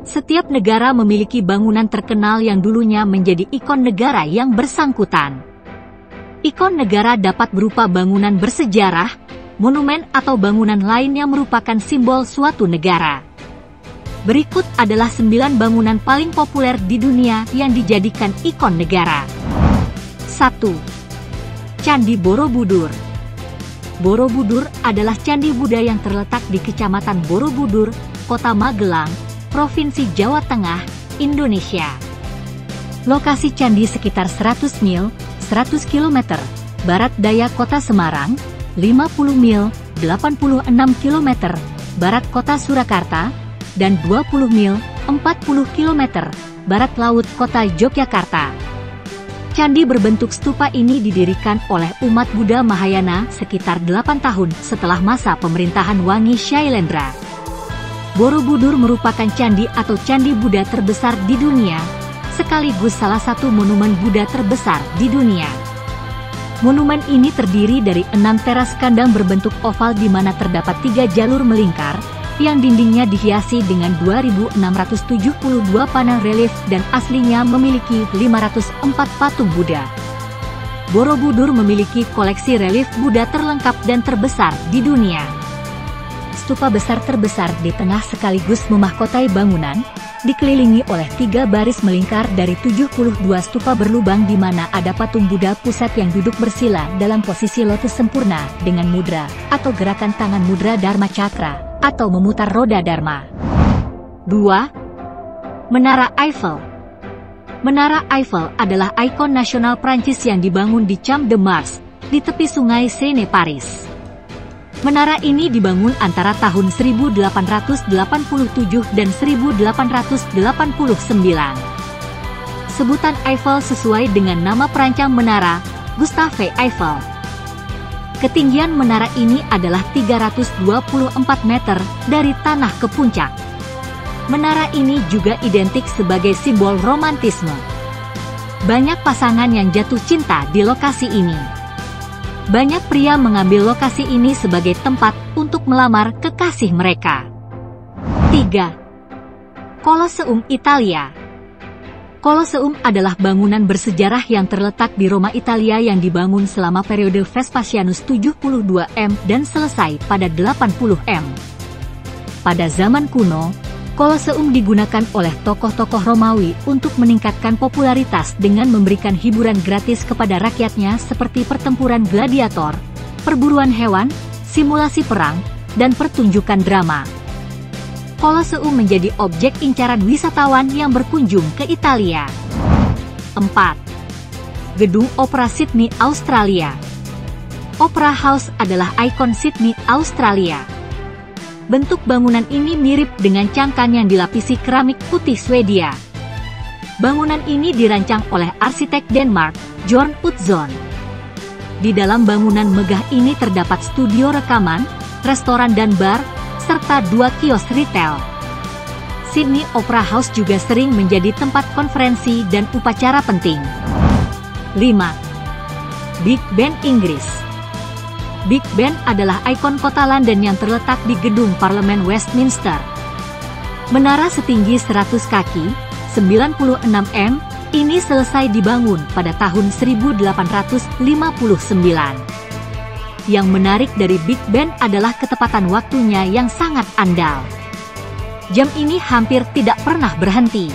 Setiap negara memiliki bangunan terkenal yang dulunya menjadi ikon negara yang bersangkutan. Ikon negara dapat berupa bangunan bersejarah, monumen atau bangunan lain yang merupakan simbol suatu negara. Berikut adalah 9 bangunan paling populer di dunia yang dijadikan ikon negara. 1. Candi Borobudur. Borobudur adalah candi Buddha yang terletak di Kecamatan Borobudur, Kota Magelang, Provinsi Jawa Tengah, Indonesia. Lokasi candi sekitar 100 mil, 100 km, barat daya Kota Semarang, 50 mil, 86 km, barat Kota Surakarta, dan 20 mil, 40 km, barat laut Kota Yogyakarta. Candi berbentuk stupa ini didirikan oleh umat Buddha Mahayana sekitar 8 tahun setelah masa pemerintahan Wangi Shailendra. Borobudur merupakan candi atau candi Buddha terbesar di dunia, sekaligus salah satu monumen Buddha terbesar di dunia. Monumen ini terdiri dari 6 teras kandang berbentuk oval di mana terdapat 3 jalur melingkar, yang dindingnya dihiasi dengan 2.672 panel relief dan aslinya memiliki 504 patung Buddha. Borobudur memiliki koleksi relief Buddha terlengkap dan terbesar di dunia. Stupa besar terbesar di tengah sekaligus memahkotai bangunan, dikelilingi oleh 3 baris melingkar dari 72 stupa berlubang di mana ada patung Buddha pusat yang duduk bersila dalam posisi lotus sempurna dengan mudra atau gerakan tangan mudra Dharma Cakra atau memutar roda Dharma. 2. Menara Eiffel. Menara Eiffel adalah ikon nasional Prancis yang dibangun di Champ de Mars, di tepi sungai Seine, Paris. Menara ini dibangun antara tahun 1887 dan 1889. Sebutan Eiffel sesuai dengan nama perancang menara, Gustave Eiffel. Ketinggian menara ini adalah 324 meter dari tanah ke puncak. Menara ini juga identik sebagai simbol romantisme. Banyak pasangan yang jatuh cinta di lokasi ini. Banyak pria mengambil lokasi ini sebagai tempat untuk melamar kekasih mereka. 3. Colosseum, Italia. Colosseum adalah bangunan bersejarah yang terletak di Roma, Italia yang dibangun selama periode Vespasianus 72 m dan selesai pada 80 m. Pada zaman kuno, Colosseum digunakan oleh tokoh-tokoh Romawi untuk meningkatkan popularitas dengan memberikan hiburan gratis kepada rakyatnya seperti pertempuran gladiator, perburuan hewan, simulasi perang, dan pertunjukan drama. Colosseum menjadi objek incaran wisatawan yang berkunjung ke Italia. 4. Gedung Opera Sydney, Australia. Opera House adalah ikon Sydney, Australia. Bentuk bangunan ini mirip dengan cangkang yang dilapisi keramik putih Swedia. Bangunan ini dirancang oleh arsitek Denmark, Jorn Utzon. Di dalam bangunan megah ini terdapat studio rekaman, restoran dan bar, serta 2 kios retail. Sydney Opera House juga sering menjadi tempat konferensi dan upacara penting. 5. Big Ben, Inggris. Big Ben adalah ikon kota London yang terletak di gedung Parlemen Westminster. Menara setinggi 100 kaki, 96 m, ini selesai dibangun pada tahun 1859. Yang menarik dari Big Ben adalah ketepatan waktunya yang sangat andal. Jam ini hampir tidak pernah berhenti.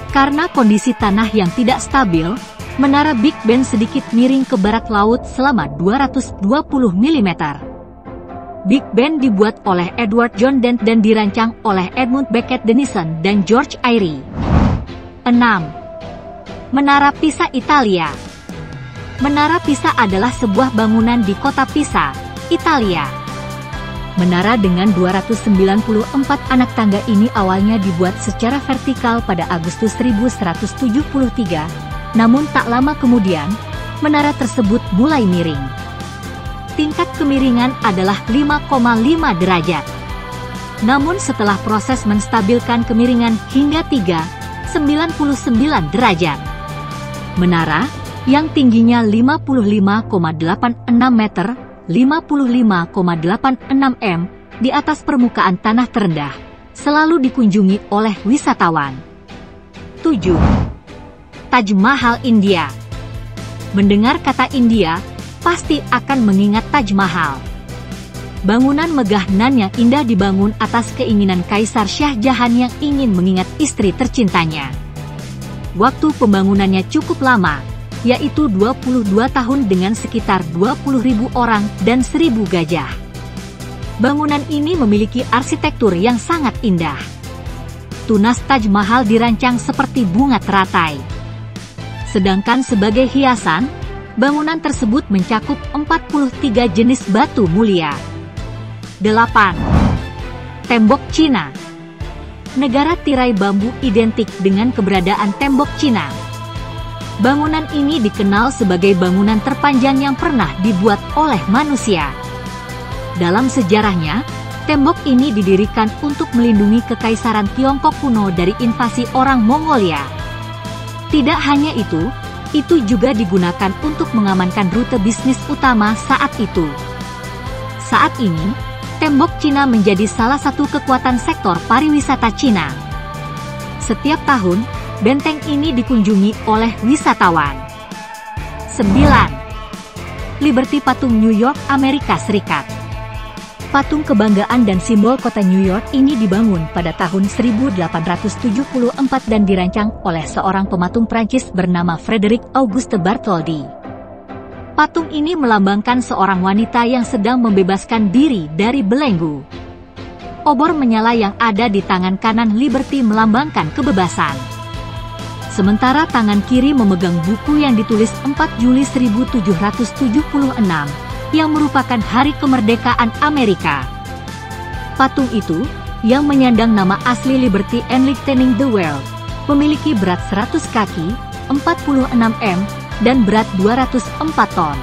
Karena kondisi tanah yang tidak stabil, menara Big Ben sedikit miring ke barat laut selama 220 mm. Big Ben dibuat oleh Edward John Dent dan dirancang oleh Edmund Beckett Denison dan George Airy. 6. Menara Pisa, Italia. Menara Pisa adalah sebuah bangunan di kota Pisa, Italia. Menara dengan 294 anak tangga ini awalnya dibuat secara vertikal pada Agustus 1173. Namun tak lama kemudian, menara tersebut mulai miring. Tingkat kemiringan adalah 5,5 derajat. Namun setelah proses menstabilkan kemiringan hingga 3,99 derajat, menara, yang tingginya 55,86 meter, 55,86 m, di atas permukaan tanah terendah, selalu dikunjungi oleh wisatawan. 7. Taj Mahal India. Mendengar kata India, pasti akan mengingat Taj Mahal. Bangunan megah nan yang indah dibangun atas keinginan Kaisar Shah Jahan yang ingin mengingat istri tercintanya. Waktu pembangunannya cukup lama, yaitu 22 tahun dengan sekitar 20.000 orang dan 1.000 gajah. Bangunan ini memiliki arsitektur yang sangat indah. Tunas Taj Mahal dirancang seperti bunga teratai. Sedangkan sebagai hiasan, bangunan tersebut mencakup 43 jenis batu mulia. 8. Tembok Cina. Negara tirai bambu identik dengan keberadaan tembok Cina. Bangunan ini dikenal sebagai bangunan terpanjang yang pernah dibuat oleh manusia. Dalam sejarahnya, tembok ini didirikan untuk melindungi Kekaisaran Tiongkok kuno dari invasi orang Mongolia. Tidak hanya itu juga digunakan untuk mengamankan rute bisnis utama saat itu. Saat ini, tembok Cina menjadi salah satu kekuatan sektor pariwisata Cina. Setiap tahun, benteng ini dikunjungi oleh wisatawan. 9. Liberty Patung New York, Amerika Serikat. Patung kebanggaan dan simbol kota New York ini dibangun pada tahun 1874 dan dirancang oleh seorang pematung Prancis bernama Frederick Auguste Bartholdi. Patung ini melambangkan seorang wanita yang sedang membebaskan diri dari belenggu. Obor menyala yang ada di tangan kanan Liberty melambangkan kebebasan. Sementara tangan kiri memegang buku yang ditulis 4 Juli 1776, yang merupakan hari kemerdekaan Amerika. Patung itu, yang menyandang nama asli Liberty Enlightening the World, memiliki berat 100 kaki, 46 m, dan berat 204 ton.